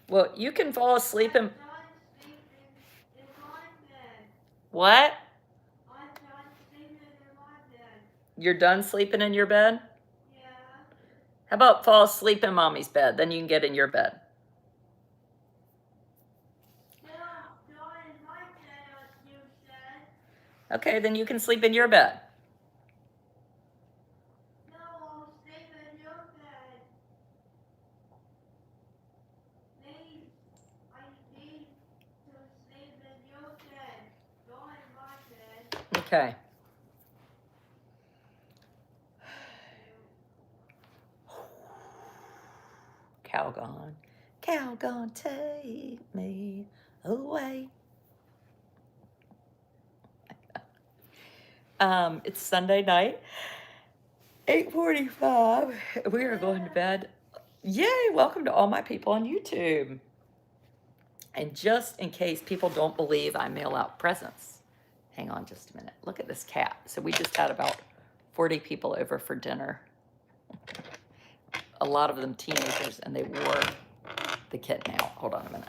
Well, you can fall asleep in... What? You're done sleeping in your bed? Yeah. How about fall asleep in mommy's bed? Then you can get in your bed. No, not in my bed, you said. Okay, then you can sleep in your bed. No, I'll sleep in your bed. Please, I need to sleep in your bed, not in my bed. Okay. Cow gone, take me away. It's Sunday night, 8:45. We are going to bed. Yay, welcome to all my people on YouTube. And just in case people don't believe I mail out presents, hang on just a minute. Look at this cat. So we just had about 40 people over for dinner. A lot of them teenagers, and they wore the kitten out. Hold on a minute.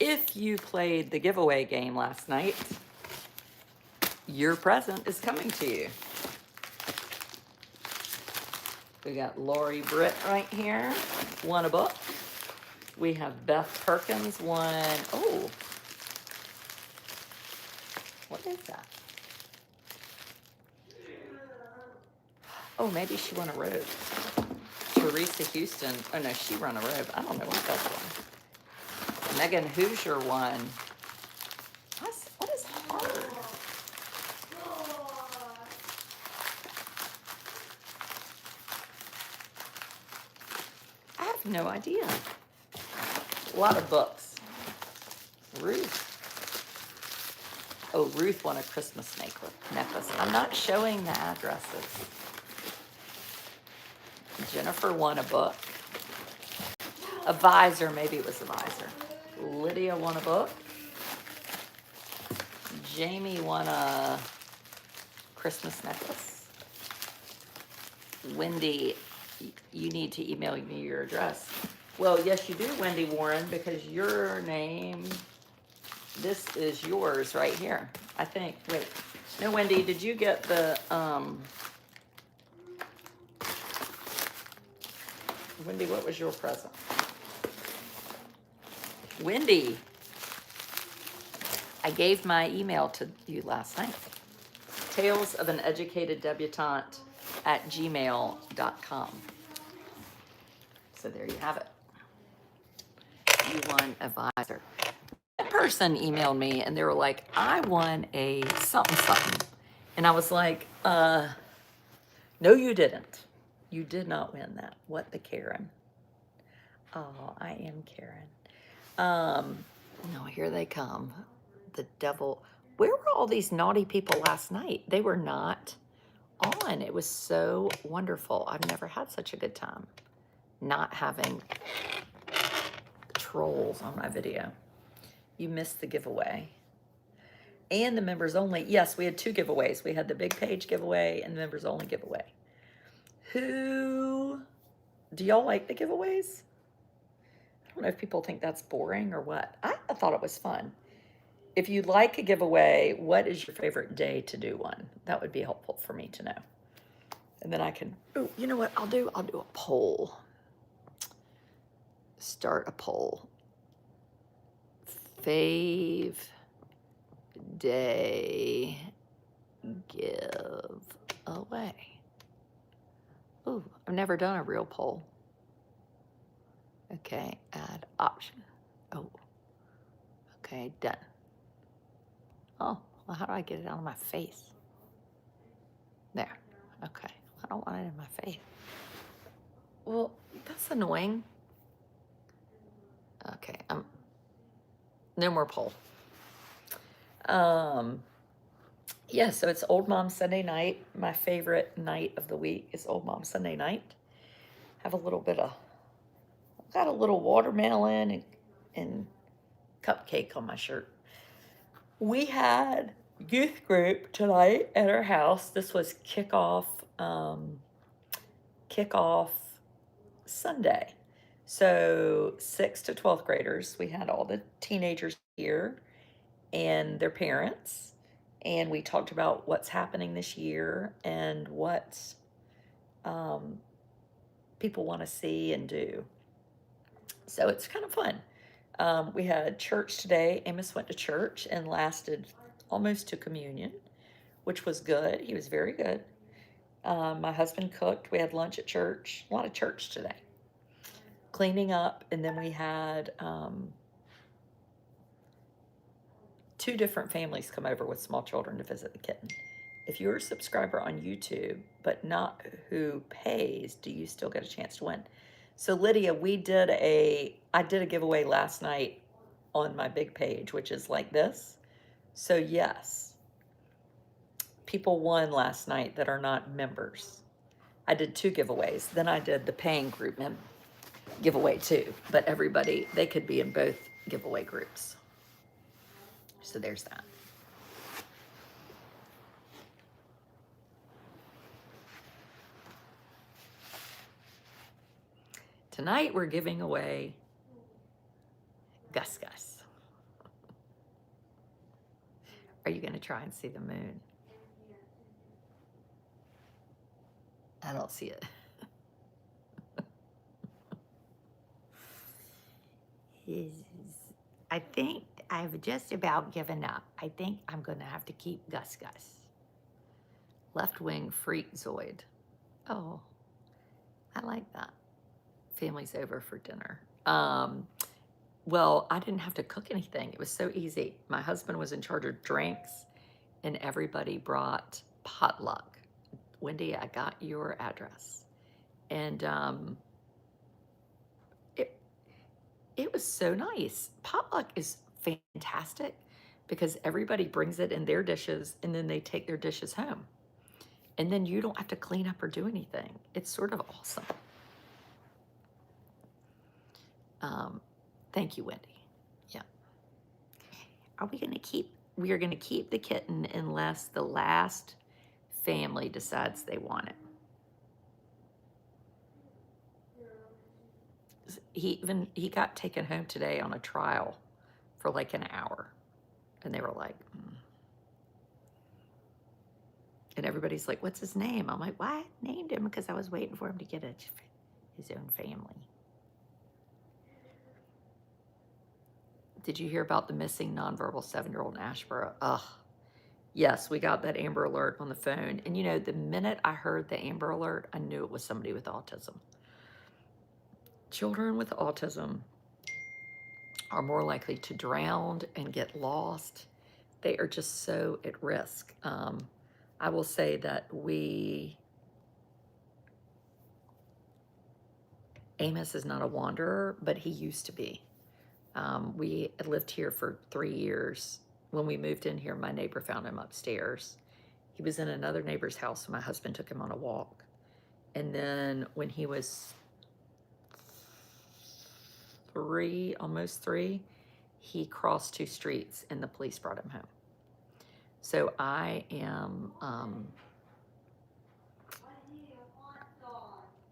If you played the giveaway game last night, your present is coming to you. We got Lori Britt right here, won a book. We have Beth Perkins, won, oh, what is that? Oh, maybe she won a robe. Teresa Houston, oh no, she won a robe. I don't know what that's one. Megan Hoosier won. What is hard? I have no idea. A lot of books. Ruth. Oh, Ruth won a Christmas necklace. I'm not showing the addresses. Jennifer won a book. A visor, maybe it was a visor. Lydia won a book. Jamie won a Christmas necklace. Wendy, you need to email me your address. Well, yes, you do, Wendy Warren, because your name, this is yours right here, I think. Wait, no, Wendy, did you get the, Wendy, what was your present? Wendy, I gave my email to you last night. Tales of an Educated Debutante at gmail.com. So there you have it. You won a visor. That person emailed me and they were like, I won a something something. And I was like, no, you didn't. You did not win that. What the Karen? Oh, I am Karen. No, here they come. The devil. Where were all these naughty people last night? They were not on. It was so wonderful. I've never had such a good time not having trolls on my video. You missed the giveaway. And the members only. Yes, we had two giveaways. We had the big page giveaway and the members only giveaway. Do y'all like the giveaways? I don't know if people think that's boring or what. I thought it was fun. If you like a giveaway, what is your favorite day to do one? That would be helpful for me to know. And then I can, oh, you know what I'll do? I'll do a poll. Start a poll. Fave day give away. Ooh, I've never done a real poll. Okay, add option. Oh, okay, done. Oh, well, how do I get it out of my face? There, okay. I don't want it in my face. Well, that's annoying. Okay, no more poll. Yeah, so it's Old Mom Sunday night. My favorite night of the week is Old Mom Sunday night. Have a little bit of, got a little watermelon and cupcake on my shirt. We had youth group tonight at our house. This was kickoff Sunday. So 6th to 12th graders. We had all the teenagers here and their parents, and we talked about what's happening this year and what um, people want to see and do. So it's kind of fun. We had church today. Amos went to church and lasted almost to communion, which was good. He was very good. My husband cooked. We had lunch at church. A lot of church today. Cleaning up, and then we had two different families come over with small children to visit the kitten. If you're a subscriber on YouTube, but not who pays, do you still get a chance to win? So Lydia, I did a giveaway last night on my big page, which is like this. So yes, people won last night that are not members. I did 2 giveaways. Then I did the paying group giveaway too. But everybody, they could be in both giveaway groups. So there's that. Tonight we're giving away Gus Gus. Are you going to try and see the moon? I don't see it. I think I've just about given up. I think I'm going to have to keep Gus Gus. Left wing freakazoid. Oh, I like that. Family's over for dinner. Well, I didn't have to cook anything. It was so easy. My husband was in charge of drinks, and everybody brought potluck. Wendy, I got your address. And it was so nice. Potluck is fantastic because everybody brings it in their dishes, and then they take their dishes home. And then you don't have to clean up or do anything. It's sort of awesome. Thank you, Wendy. Yeah. We are going to keep the kitten unless the last family decides they want it. He got taken home today on a trial for like an hour. And they were like, And everybody's like, what's his name? I'm like, well, I named him because I was waiting for him to get his own family. Did you hear about the missing nonverbal 7-year-old in Ashboro? Ugh. Yes, we got that Amber Alert on the phone. And you know, the minute I heard the Amber Alert, I knew it was somebody with autism. Children with autism are more likely to drown and get lost. They are just so at risk. I will say that Amos is not a wanderer, but he used to be. We had lived here for 3 years. When we moved in here, my neighbor found him upstairs. He was in another neighbor's house, and my husband took him on a walk. And then when he was 3, almost 3, he crossed 2 streets, and the police brought him home. So I am,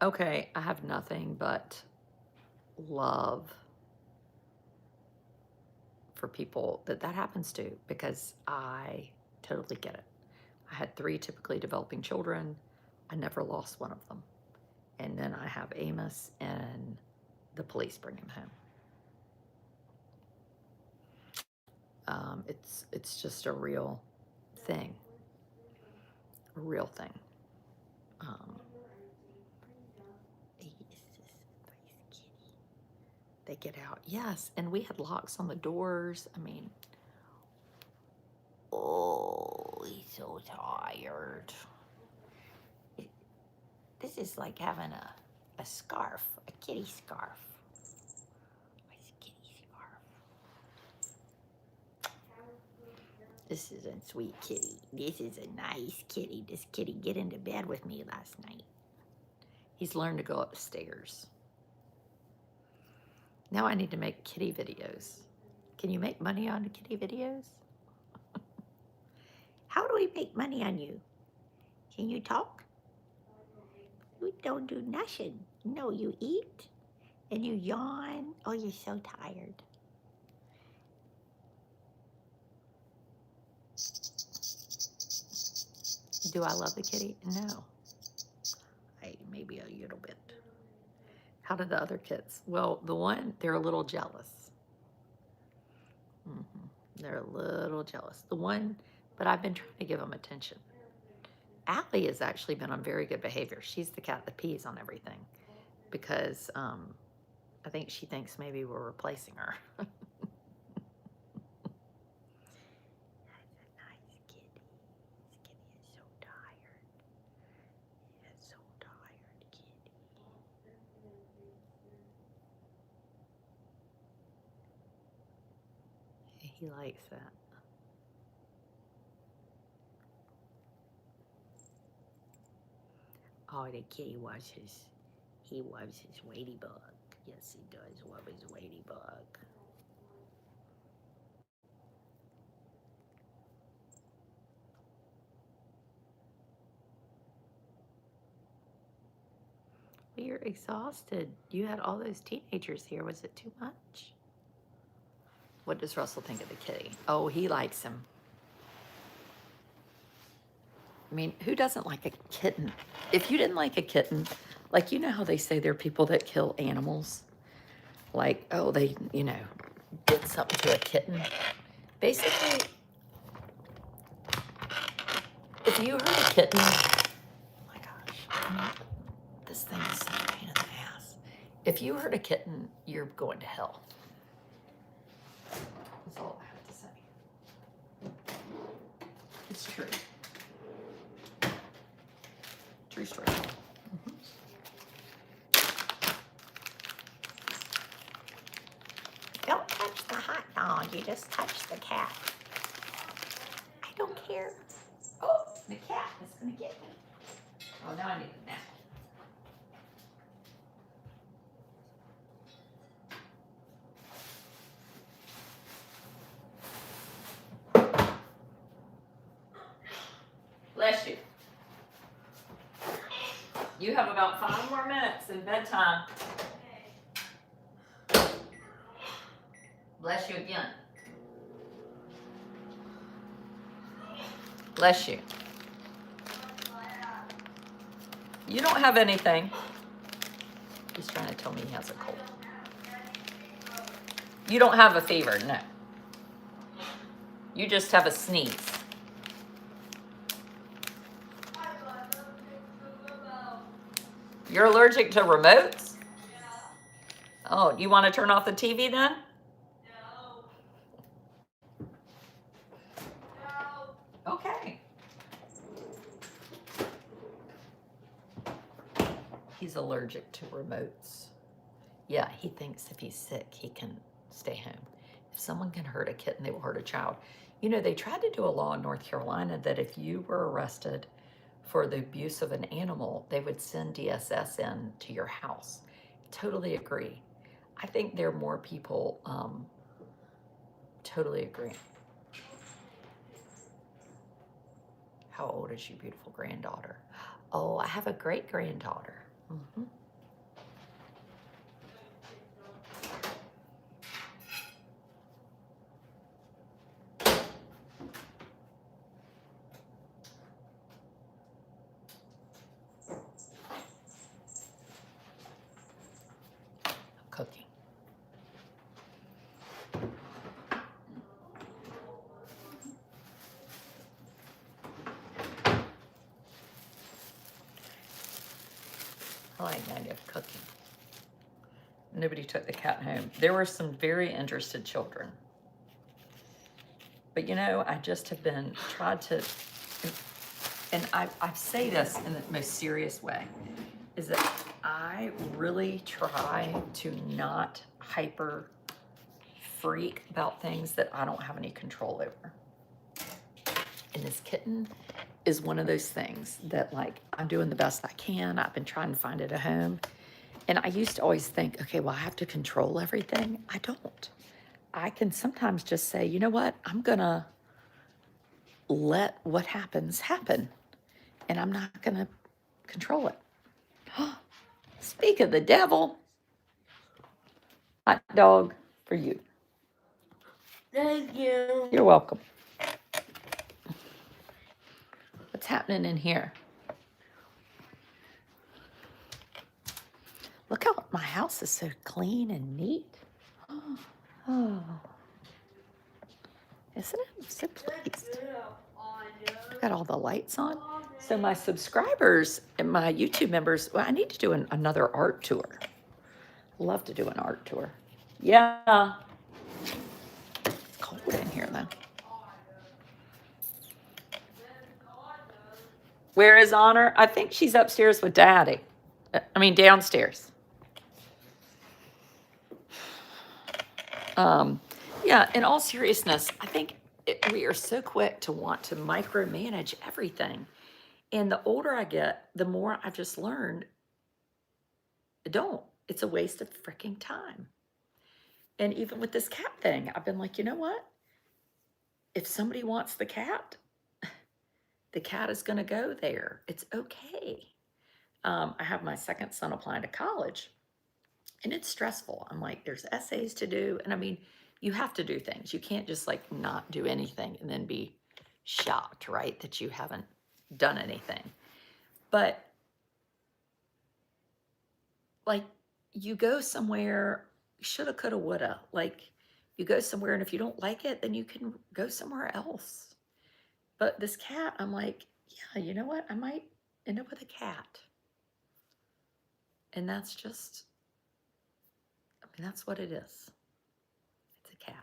okay, I have nothing but love for people that happens to, because I totally get it. I had 3 typically developing children. I never lost one of them. And then I have Amos, and the police bring him home. It's just a real thing. A real thing. They get out. Yes, and we had locks on the doors. I mean, oh, he's so tired. This is like having a scarf, a kitty scarf. Where's the kitty scarf? This is a sweet kitty. This is a nice kitty. This kitty get into bed with me last night. He's learned to go upstairs. Now I need to make kitty videos. Can you make money on the kitty videos? How do we make money on you? Can you talk? You don't do nothing. No, you eat and you yawn. Oh, you're so tired. Do I love the kitty? No. Maybe a little bit. How did the other kids? Well, the one, they're a little jealous. They're a little jealous. The one, but I've been trying to give them attention. Allie has actually been on very good behavior. She's the cat that pees on everything because I think she thinks maybe we're replacing her. That's a nice kitty. This kitty is so tired. It's so tired, kitty. He likes that. Oh, the kitty loves he loves his ladybug. Yes, he does love his ladybug. Well, you're exhausted. You had all those teenagers here. Was it too much? What does Russell think of the kitty? Oh, he likes him. I mean, who doesn't like a kitten? If you didn't like a kitten, like, you know how they say there are people that kill animals? Like, oh, they, did something to a kitten. Basically, if you hurt a kitten, oh my gosh, this thing is such a pain in the ass. If you hurt a kitten, you're going to hell. That's all I have to say. It's true. True story. Don't touch the hot dog. You just touch the cat. I don't care. Oh, the cat is going to get me. Oh, now I need a nap. Bless you. You have about 5 more minutes in bedtime. Bless you again. Bless you. You don't have anything. He's trying to tell me he has a cold. You don't have a fever, no. You just have a sneeze. You're allergic to remotes? Oh, you want to turn off the TV then? Okay. He's allergic to remotes. Yeah, he thinks if he's sick, he can stay home. If someone can hurt a kitten, they will hurt a child. You know, they tried to do a law in North Carolina that if you were arrested for the abuse of an animal, they would send DSS in to your house. Totally agree. I think there are more people totally agree. How old is your beautiful granddaughter? Oh, I have a great granddaughter. Mm-hmm. Cooking. I like the idea of cooking. Nobody took the cat home. There were some very interested children. But I just have been tried to, and I say this in the most serious way, is that I really try to not hyper freak about things that I don't have any control over. And this kitten is one of those things that, like, I'm doing the best I can. I've been trying to find it a home. And I used to always think, okay, well, I have to control everything. I don't. I can sometimes just say, you know what? I'm going to let what happens happen. And I'm not going to control it. Speak of the devil. Hot dog for you. Thank you. You're welcome. What's happening in here? Look how my house is so clean and neat. Oh, isn't it? I'm so pleased. Got all the lights on. So my subscribers and my YouTube members, well, I need to do another art tour. Love to do an art tour. Yeah. It's cold in here though. Where is Honor? I think she's upstairs with Daddy. I mean, downstairs. Yeah, in all seriousness, I think we are so quick to want to micromanage everything. And the older I get, the more I've just learned, don't. It's a waste of freaking time. And even with this cat thing, I've been like, you know what? If somebody wants the cat is going to go there. It's okay. I have my second son applying to college, and it's stressful. I'm like, there's essays to do. And I mean, you have to do things. You can't just like not do anything and then be shocked, right? That you haven't done anything. But like, you go somewhere, shoulda, coulda, woulda. Like, you go somewhere, and if you don't like it, then you can go somewhere else. But this cat, I'm like, yeah, you know what? I might end up with a cat. And that's just, I mean, that's what it is. It's a cat.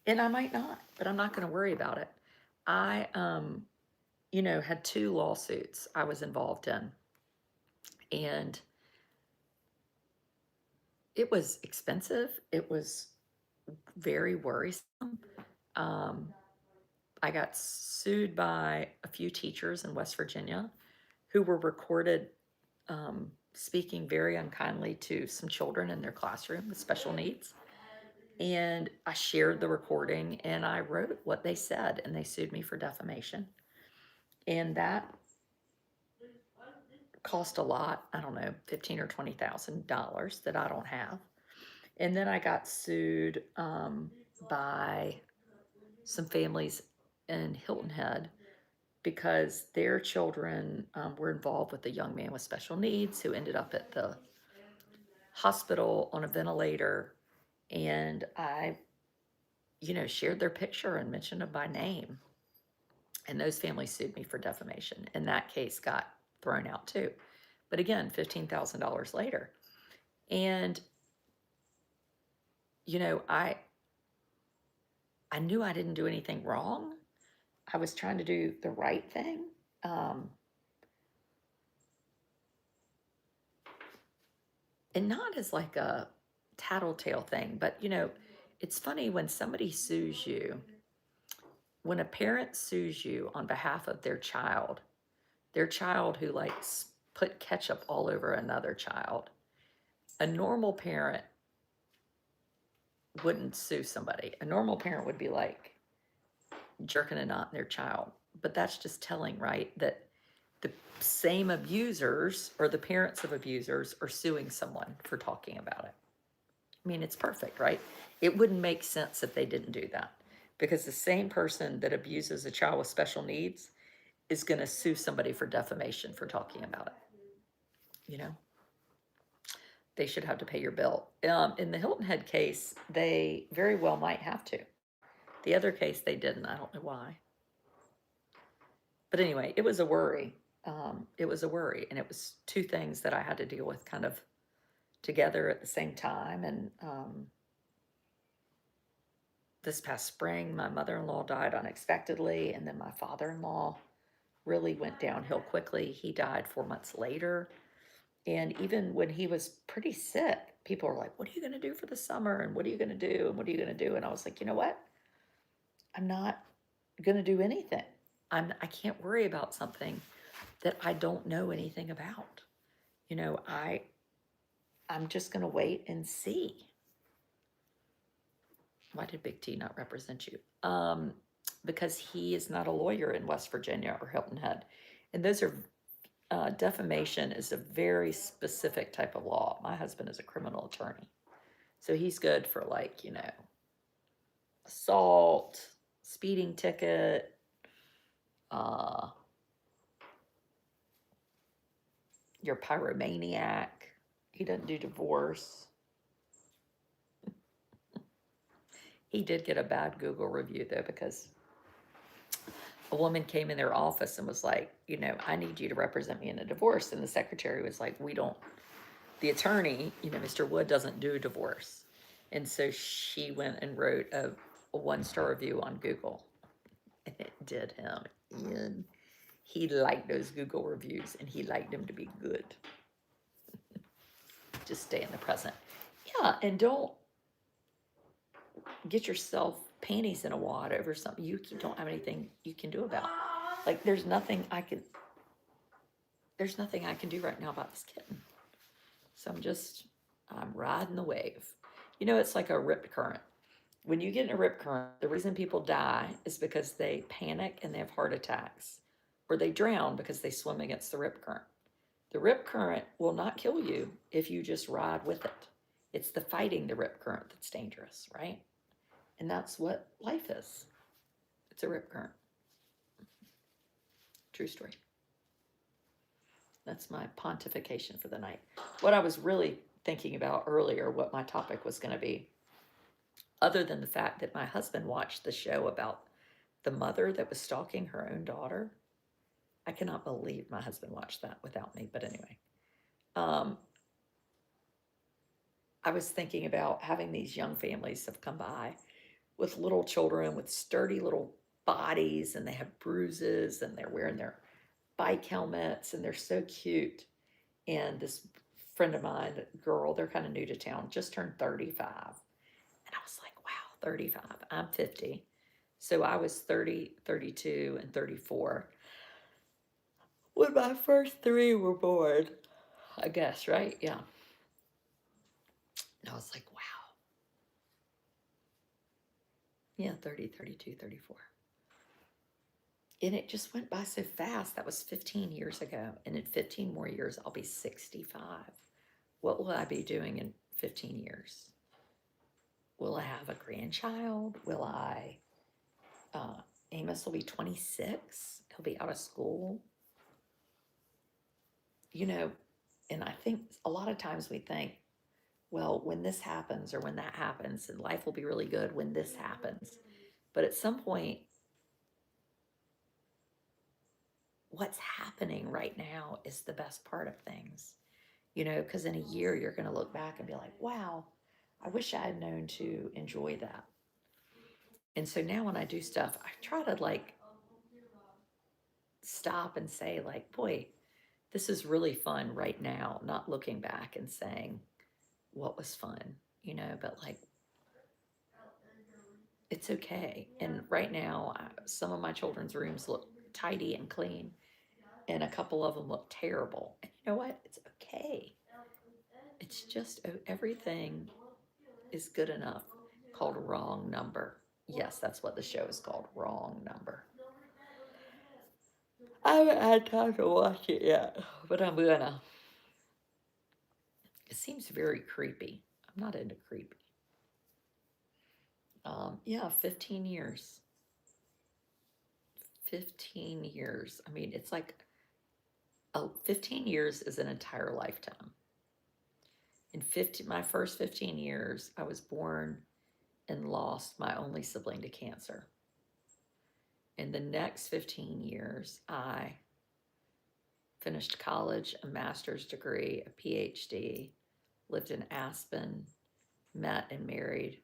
And I might not, but I'm not going to worry about it. I, had 2 lawsuits I was involved in. And it was expensive. It was very worrisome. I got sued by a few teachers in West Virginia who were recorded speaking very unkindly to some children in their classroom with special needs. And I shared the recording and I wrote what they said, and they sued me for defamation. And that cost a lot. I don't know, $15,000 or $20,000 that I don't have. And then I got sued by some families in Hilton Head because their children were involved with a young man with special needs who ended up at the hospital on a ventilator. And I, shared their picture and mentioned them by name. And those families sued me for defamation. And that case got thrown out too. But again, $15,000 later. And, I knew I didn't do anything wrong. I was trying to do the right thing. And not as like a tattletale thing, but it's funny when somebody sues you, when a parent sues you on behalf of their child who like put ketchup all over another child, a normal parent wouldn't sue somebody. A normal parent would be like jerking a knot in their child. But that's just telling, right? That the same abusers or the parents of abusers are suing someone for talking about it. I mean, it's perfect, right? It wouldn't make sense if they didn't do that, because the same person that abuses a child with special needs is going to sue somebody for defamation for talking about it. They should have to pay your bill. In the Hilton Head case, they very well might have to. The other case, they didn't. I don't know why. But anyway, it was a worry. It was a worry. And it was 2 things that I had to deal with kind of together at the same time. And this past spring, my mother-in-law died unexpectedly. And then my father-in-law really went downhill quickly. He died 4 months later. And even when he was pretty sick, people were like, what are you going to do for the summer? And what are you going to do? And what are you going to do? And I was like, you know what? I'm not going to do anything. I can't worry about something that I don't know anything about. You know, I'm just going to wait and see. Why did Big T not represent you? Because he is not a lawyer in West Virginia or Hilton Head. And those are, defamation is a very specific type of law. My husband is a criminal attorney. So he's good for, like, you know, assault, speeding ticket, you're pyromaniac. He doesn't do divorce. He did get a bad Google review though, because a woman came in their office and was like, you know, I need you to represent me in a divorce. And the secretary was like, the attorney, you know, Mr. Wood doesn't do divorce. And so she went and wrote a 1-star review on Google. And it did him in. He liked those Google reviews and he liked them to be good. Just stay in the present. Yeah, and don't get yourself panties in a wad over something you don't have anything you can do about. Like, there's nothing I can do right now about this kitten. So I'm riding the wave. You know, it's like a rip current. When you get in a rip current, the reason people die is because they panic and they have heart attacks, or they drown because they swim against the rip current. The rip current will not kill you if you just ride with it. It's the fighting the rip current that's dangerous, right? And that's what life is. It's a rip current. True story. That's my pontification for the night. What I was really thinking about earlier, what my topic was going to be, other than the fact that my husband watched the show about the mother that was stalking her own daughter. I cannot believe my husband watched that without me. But anyway, I was thinking about having these young families have come by with little children with sturdy little bodies, and they have bruises, and they're wearing their bike helmets, and they're so cute. And this friend of mine, girl, they're kind of new to town, just turned 35. And I was like, wow, 35. I'm 50. So I was 30, 32, and 34 when my first 3 were born, I guess, right? Yeah. And I was like, wow. Yeah, 30, 32, 34. And it just went by so fast. That was 15 years ago. And in 15 more years, I'll be 65. What will I be doing in 15 years? Will I have a grandchild? Will I? Amos will be 26. He'll be out of school. You know, and I think a lot of times we think, well, when this happens or when that happens, and life will be really good when this happens. But at some point, what's happening right now is the best part of things, you know, because in a year, you're going to look back and be like, wow, I wish I had known to enjoy that. And so now when I do stuff, I try to like stop and say, like, boy, this is really fun right now, not looking back and saying, what was fun, you know, but like, it's okay. And right now, some of my children's rooms look tidy and clean, and a couple of them look terrible. And you know what? It's okay. It's just everything is good enough. Called Wrong Number. Yes, that's what the show is called, Wrong Number. I haven't had time to watch it yet, but I'm gonna. It seems very creepy. I'm not into creepy. Yeah, 15 years. 15 years. I mean, it's like, 15 years is an entire lifetime. In my first 15 years, I was born and lost my only sibling to cancer. In the next 15 years, I finished college, a master's degree, a PhD, lived in Aspen, met and married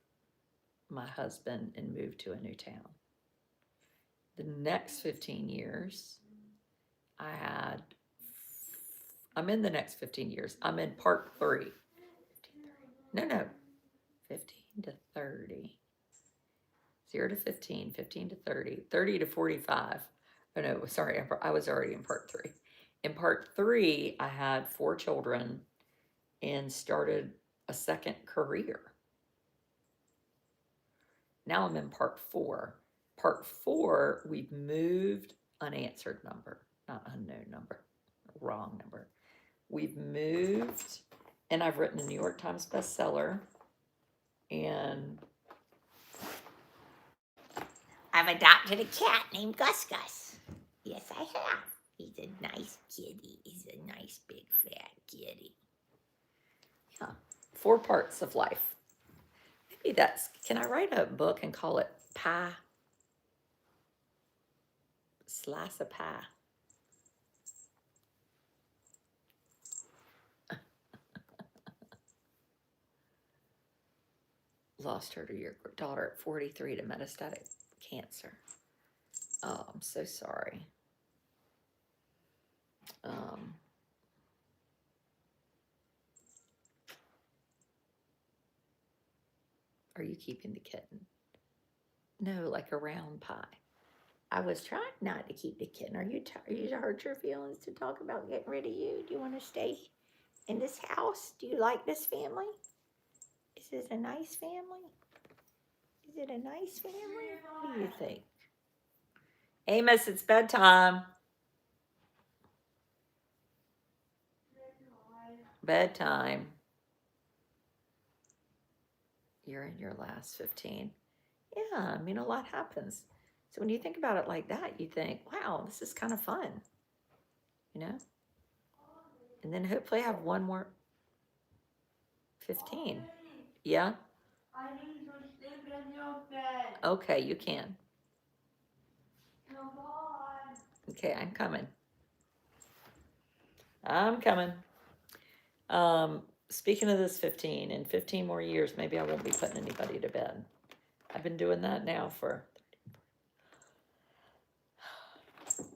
my husband, and moved to a new town. The next 15 years, I'm in the next 15 years. I'm in part 3. No, 15 to 30. 0 to 15, 15 to 30, 30 to 45. Oh no, sorry, I was already in part 3. In part 3, I had 4 children and started a second career. Now I'm in part 4. Part 4, we've moved unanswered number, not unknown number, wrong number. We've moved, and I've written a New York Times bestseller, and I've adopted a cat named Gus Gus. Yes, I have. He's a nice kitty. He's a nice big fat kitty. yeah, 4 parts of life. Maybe that's, can I write a book and call it Pie? Slice of pie. Lost her to your daughter at 43 to metastatic cancer. Oh, I'm so sorry. Are you keeping the kitten? No, like a round pie. I was trying not to keep the kitten. Are you hurt your feelings to talk about getting rid of you? Do you want to stay in this house? Do you like this family? Is it a nice family? Is it a nice family? What do you think? Amos, it's bedtime. Bedtime. You're in your last 15. Yeah, I mean, a lot happens. So when you think about it like that, you think, wow, this is kind of fun, you know? And then hopefully I have one more 15. Yeah? I need to sleep in your bed. Okay, you can. Come on. Okay, I'm coming. I'm coming. Speaking of this 15, in 15 more years, maybe I won't be putting anybody to bed. I've been doing that now for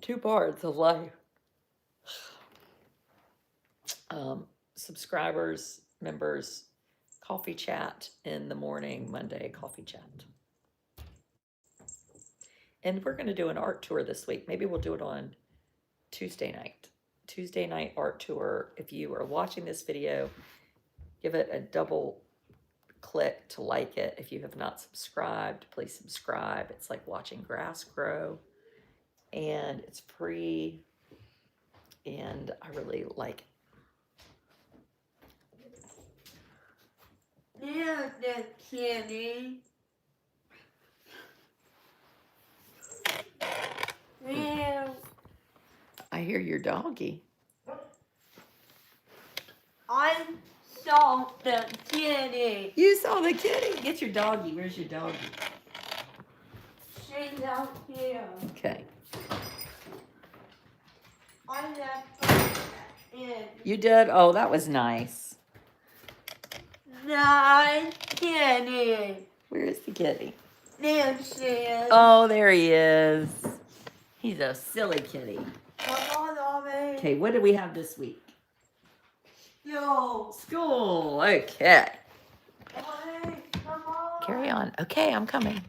2 parts of life. Subscribers, members, coffee chat in the morning, Monday coffee chat. And we're going to do an art tour this week. Maybe we'll do it on Tuesday night. Tuesday night art tour. If you are watching this video, give it a double click to like it. If you have not subscribed, please subscribe. It's like watching grass grow. And it's free. And I really like it. There's the kitty. There. I hear your doggy. I saw the kitty. You saw the kitty. Get your doggy. Where's your doggy? She's out here. Okay. I left her in. You did? Oh, that was nice. The kitty. Where is the kitty? There she is. Oh, there he is. He's a silly kitty. Come on, Mommy. Okay, what do we have this week? Yo. School. Okay. Mommy, come on. Carry on. Okay, I'm coming.